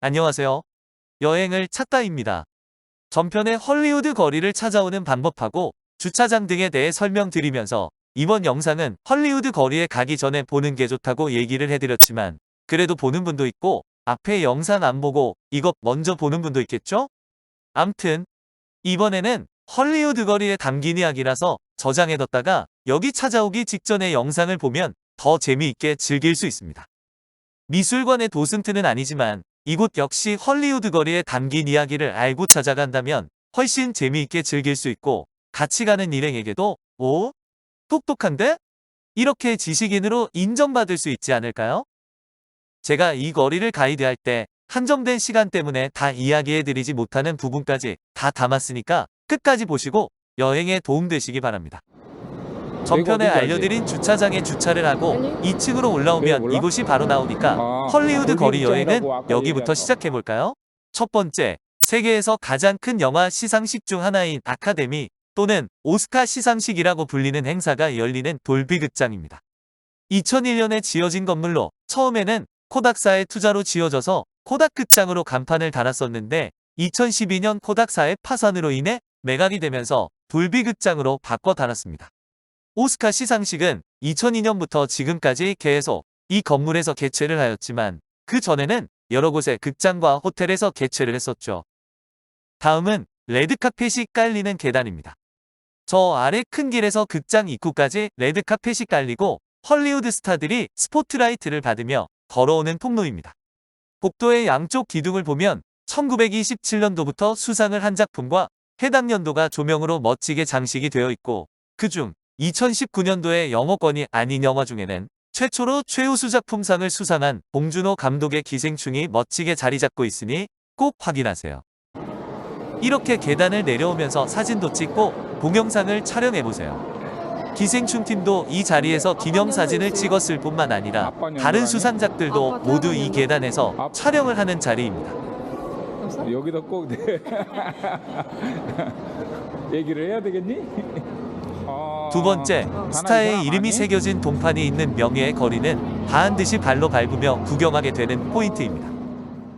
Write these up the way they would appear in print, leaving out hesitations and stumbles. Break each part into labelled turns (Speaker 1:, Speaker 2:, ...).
Speaker 1: 안녕하세요. 여행을 찾다입니다. 전편의 헐리우드 거리를 찾아오는 방법하고 주차장 등에 대해 설명드리면서 이번 영상은 헐리우드 거리에 가기 전에 보는 게 좋다고 얘기를 해드렸지만 그래도 보는 분도 있고 앞에 영상 안 보고 이것 먼저 보는 분도 있겠죠? 암튼 이번에는 헐리우드 거리에 담긴 이야기라서 저장해뒀다가 여기 찾아오기 직전에 영상을 보면 더 재미있게 즐길 수 있습니다. 미술관의 도슨트는 아니지만 이곳 역시 헐리우드 거리에 담긴 이야기를 알고 찾아간다면 훨씬 재미있게 즐길 수 있고 같이 가는 일행에게도 오? 똑똑한데? 이렇게 지식인으로 인정받을 수 있지 않을까요? 제가 이 거리를 가이드할 때 한정된 시간 때문에 다 이야기해드리지 못하는 부분까지 다 담았으니까 끝까지 보시고 여행에 도움되시기 바랍니다. 전편에 알려드린 주차장에 주차를 하고 2층으로 올라오면 이곳이 바로 나오니까 헐리우드 거리 여행은 여기부터 시작해볼까요? 첫 번째, 세계에서 가장 큰 영화 시상식 중 하나인 아카데미 또는 오스카 시상식이라고 불리는 행사가 열리는 돌비 극장입니다. 2001년에 지어진 건물로 처음에는 코닥사의 투자로 지어져서 코닥 극장으로 간판을 달았었는데 2012년 코닥사의 파산으로 인해 매각이 되면서 돌비 극장으로 바꿔 달았습니다. 오스카 시상식은 2002년부터 지금까지 계속 이 건물에서 개최를 하였지만 그 전에는 여러 곳의 극장과 호텔에서 개최를 했었죠. 다음은 레드카펫이 깔리는 계단입니다. 저 아래 큰 길에서 극장 입구까지 레드카펫이 깔리고 헐리우드 스타들이 스포트라이트를 받으며 걸어오는 통로입니다. 복도의 양쪽 기둥을 보면 1927년도부터 수상을 한 작품과 해당 연도가 조명으로 멋지게 장식이 되어 있고 그중 2019년도에 영어권이 아닌 영화 중에는 최초로 최우수 작품상을 수상한 봉준호 감독의 기생충이 멋지게 자리 잡고 있으니 꼭 확인하세요. 이렇게 계단을 내려오면서 사진도 찍고 동영상을 촬영해보세요. 기생충 팀도 이 자리에서 기념사진을 찍었을 뿐만 아니라 다른 수상작들도 모두 이 계단에서 촬영을 하는 자리입니다.
Speaker 2: 여기다 꼭 얘기를 해야 되겠니?
Speaker 1: 두 번째, 스타의 이름이 새겨진 동판이 있는 명예의 거리는 반드시 발로 밟으며 구경하게 되는 포인트입니다.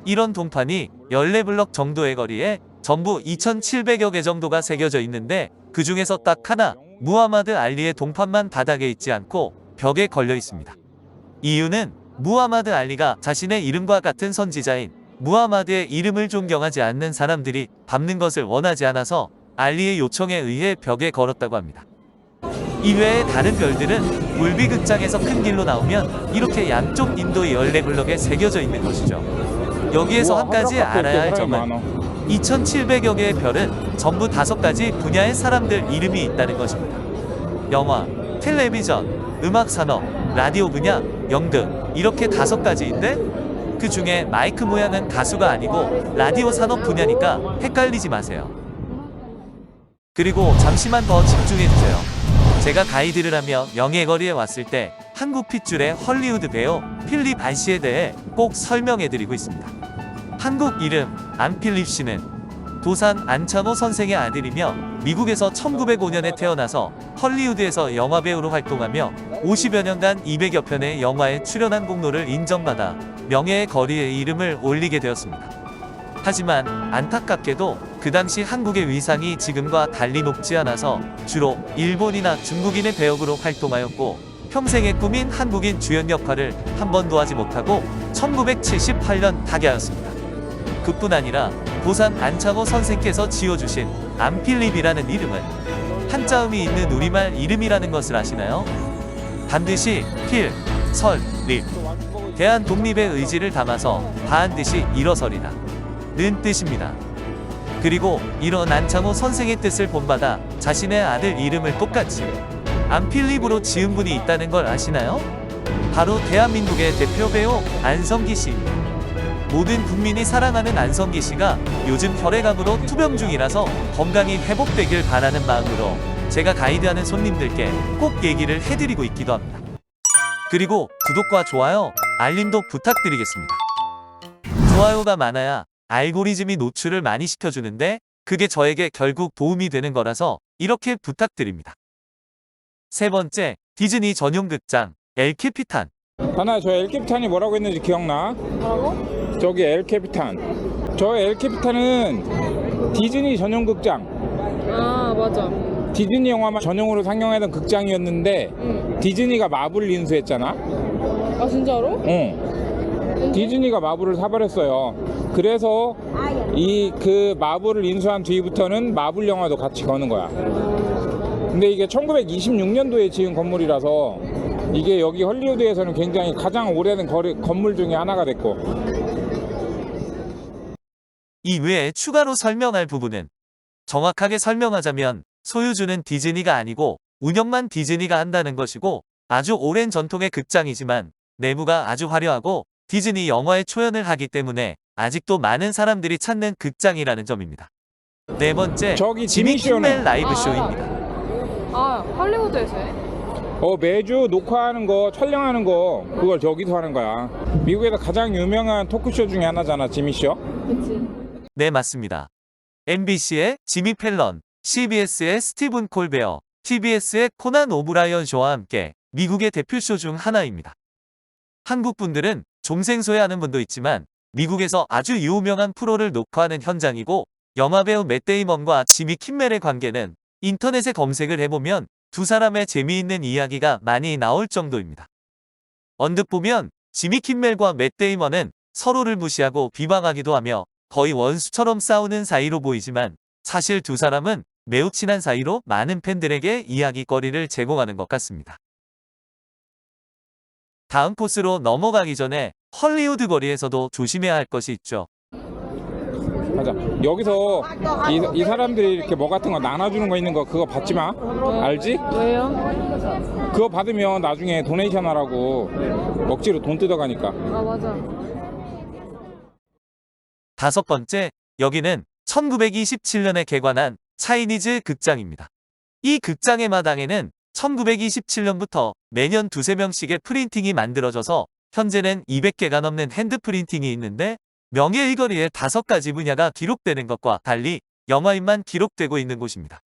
Speaker 1: 이런 동판이 14블럭 정도의 거리에 전부 2,700여 개 정도가 새겨져 있는데 그 중에서 딱 하나, 무하마드 알리의 동판만 바닥에 있지 않고 벽에 걸려 있습니다. 이유는 무하마드 알리가 자신의 이름과 같은 선지자인 무하마드의 이름을 존경하지 않는 사람들이 밟는 것을 원하지 않아서 알리의 요청에 의해 벽에 걸었다고 합니다. 이외에 다른 별들은 돌비 극장에서 큰 길로 나오면 이렇게 양쪽 인도의 14블럭에 새겨져 있는 것이죠. 여기에서 한 가지 알아야 할 점은 2,700여 개의 별은 전부 5가지 분야의 사람들 이름이 있다는 것입니다. 영화, 텔레비전, 음악산업, 라디오 분야, 영등 이렇게 5가지인데 그 중에 마이크 모양은 가수가 아니고 라디오 산업 분야니까 헷갈리지 마세요. 그리고 잠시만 더 집중해주세요. 제가 가이드를 하며 명예거리에 왔을 때 한국 핏줄의 헐리우드 배우 필립 안씨에 대해 꼭 설명해드리고 있습니다. 한국 이름 안필립 씨는 도산 안창호 선생의 아들이며 미국에서 1905년에 태어나서 헐리우드에서 영화배우로 활동하며 50여 년간 200여 편의 영화에 출연한功노를 인정받아 명예의 거리에 이름을 올리게 되었습니다. 하지만 안타깝게도 그 당시 한국의 위상이 지금과 달리 높지 않아서 주로 일본이나 중국인의 배역으로 활동하였고 평생의 꿈인 한국인 주연 역할을 한 번도 하지 못하고 1978년 타계하였습니다. 그뿐 아니라 도산 안창호 선생께서 지어주신 안필립이라는 이름은 한자음이 있는 우리말 이름이라는 것을 아시나요? 반드시 필, 설, 립 대한 독립의 의지를 담아서 반드시 일어서리라 는 뜻입니다. 그리고 이런 안창호 선생의 뜻을 본받아 자신의 아들 이름을 똑같이 안필립으로 지은 분이 있다는 걸 아시나요? 바로 대한민국의 대표 배우 안성기 씨입니다. 모든 국민이 사랑하는 안성기 씨가 요즘 혈액암으로 투병 중이라서 건강이 회복되길 바라는 마음으로 제가 가이드하는 손님들께 꼭 얘기를 해드리고 있기도 합니다. 그리고 구독과 좋아요, 알림도 부탁드리겠습니다. 좋아요가 많아야 알고리즘이 노출을 많이 시켜주는데 그게 저에게 결국 도움이 되는 거라서 이렇게 부탁드립니다. 세 번째, 디즈니 전용 극장 엘 캐피탄
Speaker 2: 하나 저 엘캐피탄이 뭐라고 했는지 기억나?
Speaker 3: 뭐라고?
Speaker 2: 저기 엘캐피탄. 저 엘캐피탄은 디즈니 전용 극장.
Speaker 3: 아 맞아.
Speaker 2: 디즈니 영화만 전용으로 상영하던 극장이었는데
Speaker 3: 응.
Speaker 2: 디즈니가 마블 인수했잖아.
Speaker 3: 아 진짜로?
Speaker 2: 응. 디즈니가 마블을 사버렸어요. 그래서 이 그 마블을 인수한 뒤부터는 마블 영화도 같이 거는 거야. 근데 이게 1926년도에 지은 건물이라서 이게 여기 헐리우드에서는 굉장히 가장 오래된 건물 중에 하나가 됐고.
Speaker 1: 이 외에 추가로 설명할 부분은 정확하게 설명하자면 소유주는 디즈니가 아니고 운영만 디즈니가 한다는 것이고 아주 오랜 전통의 극장이지만 내부가 아주 화려하고 디즈니 영화에 초연을 하기 때문에 아직도 많은 사람들이 찾는 극장이라는 점입니다. 네 번째,
Speaker 2: 저기
Speaker 1: 지미
Speaker 2: 지미 쇼는?
Speaker 1: 킴멜 라이브
Speaker 3: 아,
Speaker 1: 쇼입니다.
Speaker 3: 아 할리우드에서 해?
Speaker 2: 매주 녹화하는 거, 촬영하는 거 그걸 저기서 하는 거야. 미국에서 가장 유명한 토크쇼 중에 하나잖아, 지미쇼.
Speaker 3: 그치.
Speaker 1: 네, 맞습니다. MBC의 지미 펠런, CBS의 스티븐 콜베어, TBS의 코난 오브라이언 쇼와 함께 미국의 대표쇼 중 하나입니다. 한국 분들은 좀생소해하는 분도 있지만 미국에서 아주 유명한 프로를 녹화하는 현장이고 영화배우 맷 데이먼과 지미 킴멜의 관계는 인터넷에 검색을 해보면 두 사람의 재미있는 이야기가 많이 나올 정도입니다. 언뜻 보면 지미 킴멜과 맷 데이먼은 서로를 무시하고 비방하기도 하며 거의 원수처럼 싸우는 사이로 보이지만 사실 두 사람은 매우 친한 사이로 많은 팬들에게 이야기거리를 제공하는 것 같습니다. 다음 코스로 넘어가기 전에 헐리우드 거리에서도 조심해야 할 것이 있죠.
Speaker 2: 맞아. 여기서 이 사람들이 이렇게 뭐 같은 거 나눠주는 거 있는 거 그거 받지 마. 알지?
Speaker 3: 왜요?
Speaker 2: 그거 받으면 나중에 도네이션 하라고 억지로 돈 뜯어가니까.
Speaker 3: 아 맞아.
Speaker 1: 다섯 번째, 여기는 1927년에 개관한 차이니즈 극장입니다. 이 극장의 마당에는 1927년부터 매년 두세 명씩의 프린팅이 만들어져서 현재는 200개가 넘는 핸드 프린팅이 있는데 명예일거리의 5가지 분야가 기록되는 것과 달리 영화인만 기록되고 있는 곳입니다.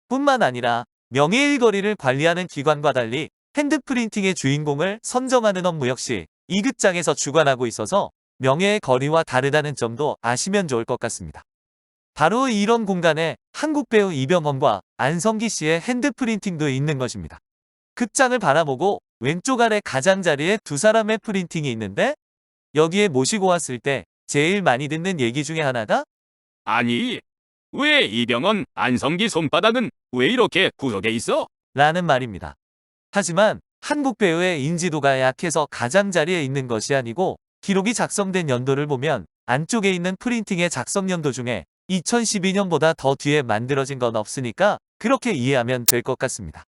Speaker 1: 뿐만 아니라 명예일거리를 관리하는 기관과 달리 핸드 프린팅의 주인공을 선정하는 업무 역시 이 극장에서 주관하고 있어서 명예의 거리와 다르다는 점도 아시면 좋을 것 같습니다. 바로 이런 공간에 한국 배우 이병헌과 안성기 씨의 핸드 프린팅도 있는 것입니다. 극장을 바라보고 왼쪽 아래 가장자리에 두 사람의 프린팅이 있는데 여기에 모시고 왔을 때 제일 많이 듣는 얘기 중에 하나가
Speaker 4: 아니, 왜 이병헌, 안성기 손바닥은 왜 이렇게 구석에 있어?
Speaker 1: 라는 말입니다. 하지만 한국 배우의 인지도가 약해서 가장자리에 있는 것이 아니고 기록이 작성된 연도를 보면 안쪽에 있는 프린팅의 작성 연도 중에 2012년보다 더 뒤에 만들어진 건 없으니까 그렇게 이해하면 될 것 같습니다.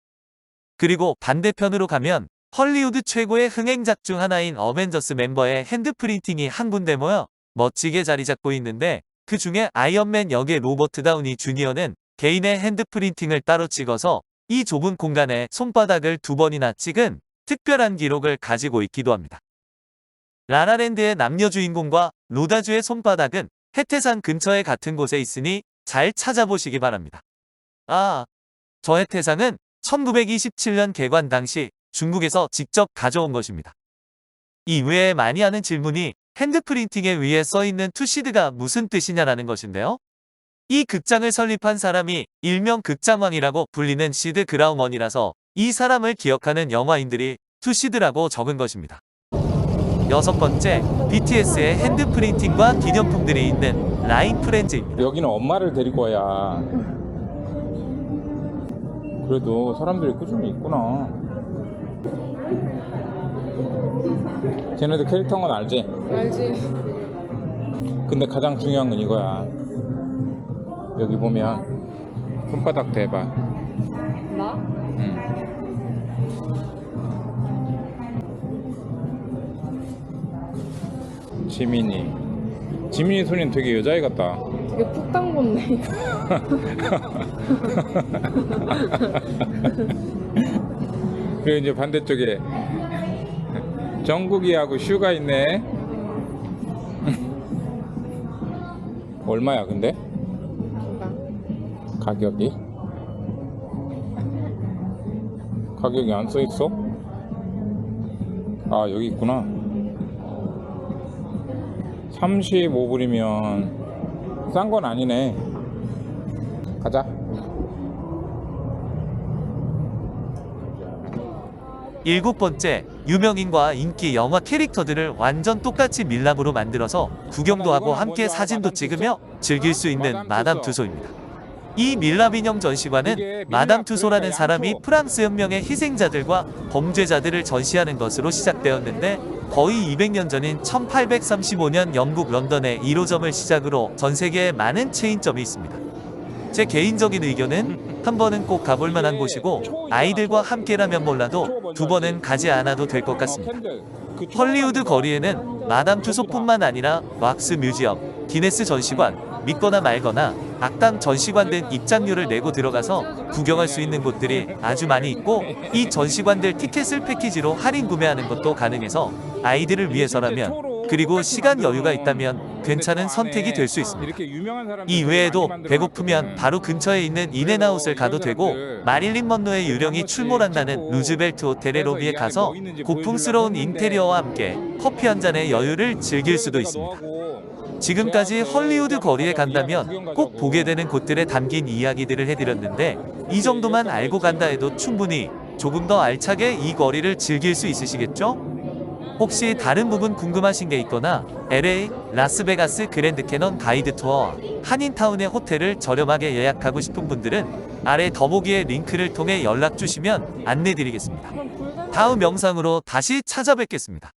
Speaker 1: 그리고 반대편으로 가면 헐리우드 최고의 흥행작 중 하나인 어벤져스 멤버의 핸드 프린팅이 한 군데 모여 멋지게 자리 잡고 있는데 그 중에 아이언맨 역의 로버트 다우니 주니어는 개인의 핸드 프린팅을 따로 찍어서 이 좁은 공간에 손바닥을 2번이나 찍은 특별한 기록을 가지고 있기도 합니다. 라라랜드의 남녀 주인공과 로다주의 손바닥은 해태산 근처에 같은 곳에 있으니 잘 찾아보시기 바랍니다. 아, 저 해태상은 1927년 개관 당시 중국에서 직접 가져온 것입니다. 이 외에 많이 하는 질문이 핸드 프린팅에 위에 써있는 투시드가 무슨 뜻이냐라는 것인데요. 이 극장을 설립한 사람이 일명 극장왕이라고 불리는 시드 그라우먼이라서 이 사람을 기억하는 영화인들이 투시드라고 적은 것입니다. 여섯 번째, BTS의 핸드 프린팅과 기념품들이 있는 라인 프렌즈입니다.
Speaker 2: 여기는 엄마를 데리고 와야. 그래도 사람들이 꾸준히 있구나. 쟤네들 캐릭터인 건 알지?
Speaker 3: 알지.
Speaker 2: 근데 가장 중요한 건 이거야. 여기 보면 손바닥 대봐.
Speaker 3: 나?
Speaker 2: 지민이 손이 되게 여자애 같다.
Speaker 3: 되게 푹 담궜네.
Speaker 2: 그리고 이제 반대쪽에 정국이하고 슈가 있네. 얼마야 근데? 가격이 안 써 있어? 아, 여기 있구나. 35불이면 싼 건 아니네. 가자.
Speaker 1: 일곱 번째, 유명인과 인기 영화 캐릭터들을 완전 똑같이 밀랍으로 만들어서 구경도 하고 함께 사진도 찍으며 즐길 수 있는 마담 투소입니다. 이 밀랍 인형 전시관은 마담 투소라는 사람이 프랑스 혁명의 희생자들과 범죄자들을 전시하는 것으로 시작되었는데 거의 200년 전인 1835년 영국 런던의 1호점을 시작으로 전 세계에 많은 체인점이 있습니다. 제 개인적인 의견은 한 번은 꼭 가볼 만한 곳이고 아이들과 함께라면 몰라도 두 번은 가지 않아도 될 것 같습니다. 헐리우드 거리에는 마담 투소뿐만 아니라 왁스 뮤지엄, 기네스 전시관, 믿거나 말거나 악당 전시관 등 입장료를 내고 들어가서 구경할 수 있는 곳들이 아주 많이 있고 이 전시관들 티켓을 패키지로 할인 구매하는 것도 가능해서 아이들을 위해서라면 그리고 시간 여유가 있다면 괜찮은 선택이 될 수 있습니다. 이 외에도 배고프면 바로 근처에 있는 인앤아웃을 가도 되고 마릴린 먼로의 유령이 출몰한다는 루즈벨트 호텔의 로비에 가서 고풍스러운 인테리어와 함께 커피 한 잔의 여유를 즐길 수도 있습니다. 지금까지 헐리우드 거리에 간다면 꼭 보게 되는 곳들에 담긴 이야기들을 해드렸는데 이 정도만 알고 간다 해도 충분히 조금 더 알차게 이 거리를 즐길 수 있으시겠죠? 혹시 다른 부분 궁금하신 게 있거나 LA, 라스베가스 그랜드 캐넌 가이드 투어와 한인타운의 호텔을 저렴하게 예약하고 싶은 분들은 아래 더보기의 링크를 통해 연락 주시면 안내드리겠습니다. 다음 영상으로 다시 찾아뵙겠습니다.